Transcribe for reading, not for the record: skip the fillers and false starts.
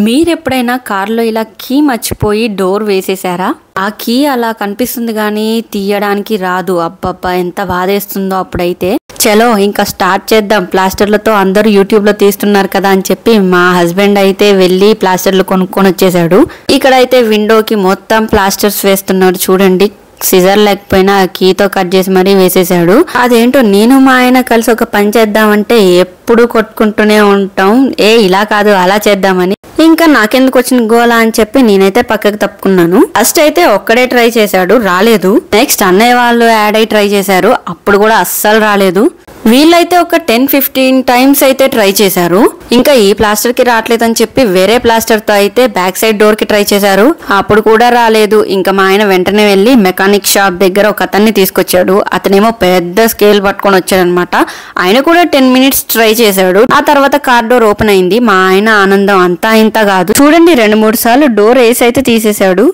మీరెప్పుడైనా కార్లో ఇలా కీ మర్చిపోయి డోర్ వేసేసారా? ఆ కీ అలా కనిపిస్తుంది కానీ తీయడానికి రాదు. అబ్బబ్బా ఎంత బాధేస్తుందో అప్పుడైతే. చలో ఇంకా స్టార్ట్ చేద్దాం. ప్లాస్టర్లతో అందరూ యూట్యూబ్ లో తీస్తున్నారు కదా అని చెప్పి మా హస్బెండ్ అయితే వెళ్ళి ప్లాస్టర్లు కొనుక్కొని వచ్చేసాడు. ఇక్కడైతే విండోకి మొత్తం ప్లాస్టర్స్ వేస్తున్నాడు చూడండి. సిజర్ లేకపోయినా కీతో కట్ చేసి మరీ వేసేసాడు. అదేంటో నేను మా ఆయన కలిసి ఒక పని చేద్దామంటే ఎప్పుడు కొట్టుకుంటూనే ఉంటాం. ఇలా కాదు అలా చేద్దామని. ఇంకా నాకెందుకు వచ్చిన గోలా అని చెప్పి నేనైతే పక్కకు తప్పుకున్నాను. ఫస్ట్ అయితే ఒక్కడే ట్రై చేశాడు, రాలేదు. నెక్స్ట్ అన్నయ్య వాళ్ళు యాడ్ అయి ట్రై చేశారు, అప్పుడు కూడా అస్సలు రాలేదు. వీళ్ళైతే ఒక 10-15 టైమ్స్ అయితే ట్రై చేశారు. ఇంకా ఈ ప్లాస్టర్ కి రావట్లేదని చెప్పి వేరే ప్లాస్టర్ తో అయితే బ్యాక్ సైడ్ డోర్ కి ట్రై చేశారు, అప్పుడు కూడా రాలేదు. ఇంకా మా ఆయన వెంటనే వెళ్లి మెకానిక్ షాప్ దగ్గర ఒక అతన్ని తీసుకొచ్చాడు. అతనేమో పెద్ద స్కేల్ పట్టుకొని వచ్చాడనమాట. ఆయన కూడా 10 మినిట్స్ ట్రై చేశాడు. ఆ తర్వాత కార్ డోర్ ఓపెన్ అయింది. మా ఆయన ఆనందం అంతా ఇంత కాదు. చూడండి 2-3 సార్లు డోర్ వేసి అయితే తీసేశాడు.